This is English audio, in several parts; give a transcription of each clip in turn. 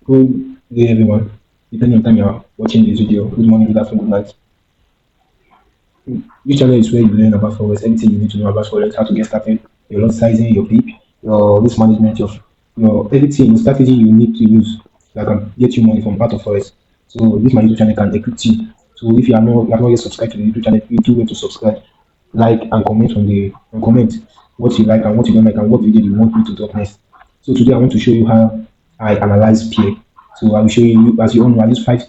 Good day, everyone. Depending on time you're watching this video, good morning, good afternoon, good night. This channel is where you learn about forex, anything you need to know about forex, how to get started, your lot sizing, your PIP, your risk management, your everything, strategy you need to use that can get you money from part of forex. So this my YouTube channel can equip you. So if you have not yet subscribed to the YouTube channel, you do way to subscribe, like and comment and comment what you like and what you don't like and what video you want me to talk next. So today I want to show you how I analyze peer. So I will show you, as you all know, I use five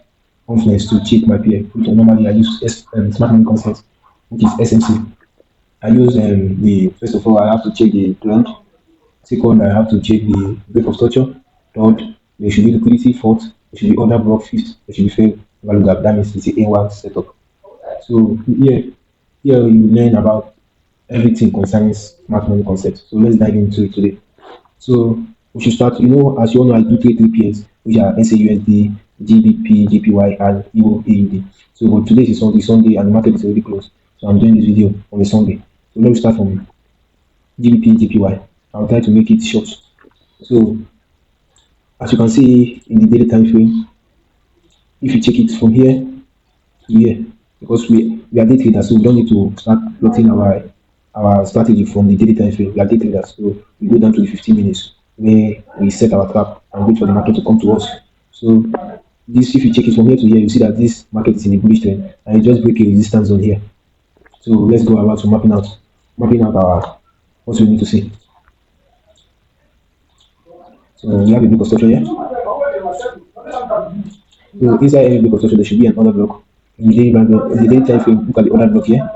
confluence to check my peer. Normally I use smart money concept, which is SMC. I use the first of all I have to check the trend. Second, I have to check the break of structure. Third, there should be liquidity. Fourth, there should be order block. Fifth, there should be fair value gap. That means it's a A1 setup. So here you learn about everything concerning smart money concept. So let's dive into it today. So we should start. As you all know, I do trade three pairs, which are SAUSD, GBP, JPY, and EUAUD. So but today is Sunday, and the market is already closed. So I'm doing this video on a Sunday. So let me start from GBP, JPY. I'll try to make it short. So as you can see in the daily time frame, if you check it from here to here, because we are day traders, so we don't need to start plotting our strategy from the daily time frame. We are day traders, so we go down to the 15 minutes where we set our trap and wait for the market to come to us. So this, if you check it from here to here, you see that this market is in a bullish trend and it just break a resistance zone here. So let's go about to mapping out our what we need to see. So we have a big construction here. So inside every big construction, there should be an order block. In the daily time frame, look at the order block here.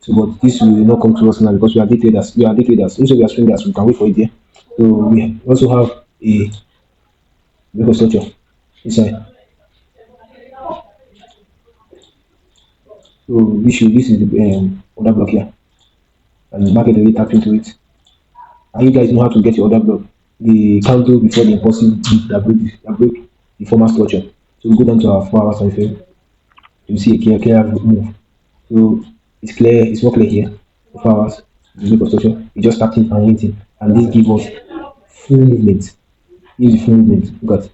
So, but this will not come to us now because we are day traders. We are day traders. Also, we are swingers. We can wait for it there. So we also have a big structure inside. So this is the order block here, and the market already tapped into it. And you guys know how to get your order block. The candle before the impulsive dip that break the former structure. So we go down to our 4 hours time frame. You see a clear move. So it's clear. It's not clear here. The 4 hours. The break of structure. We just tapped in and waiting, and this gives us full movement. Gives the full movement. Look at.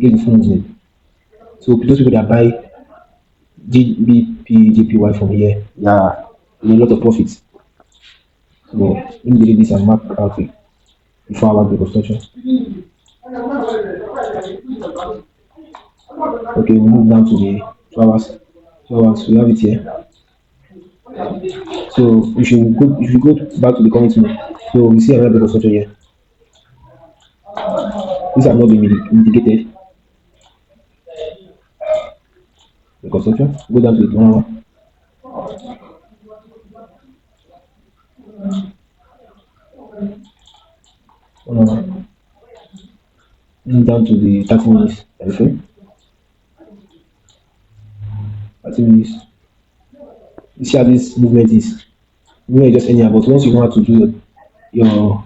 Give the full movement. So those people that buy GBPJPY from here, yeah, a lot of profits. So let me delete this and mark out before our break of structure. Okay, we move down to the 2 hours. 2 hours, we have it here. So we should go back to the current move. So we see another break of structure here. These are not being mitigated. Break of structure. Go down to the 1 hour. 1 hour. Down to the 30 minutes time frame. 30 minutes. You see how this movement is. Movement is just anyhow, but once you know how to do your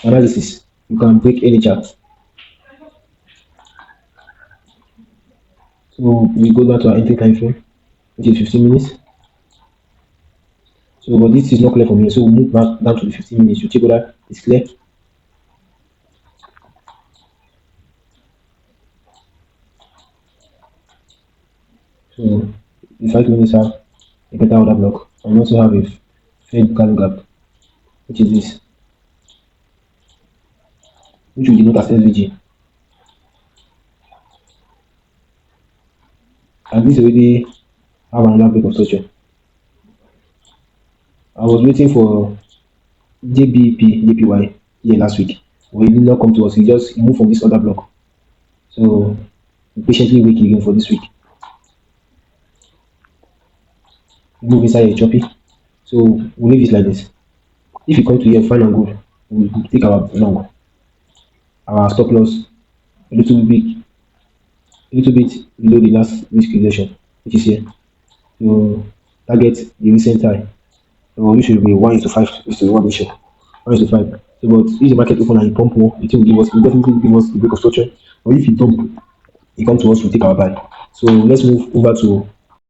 analysis, you can break any chart. So we go down to our entry time frame, which is 15 minutes. So but this is not clear for me, so we'll move back down to the 15 minutes to check whether it's clear. So the 5 minutes have a better order block and also have a fair value gap, which is this, which we denote as SVG. And this already have another break of structure. I was waiting for JBPJPY here last week, but it did not come to us. He moved from this other block. So patiently wait again for this week. Move inside a choppy. So we'll leave it like this. If you come to here fine and good, we'll take our long, our stop loss a little bit below the last risk relation, which is here. So target the recent high. So you should be 1:5:1 ratio. 1:5. So but if the market open and pump more, it will definitely give us the break of structure. Or if it dump, it come to us, we take our buy. So let's move over to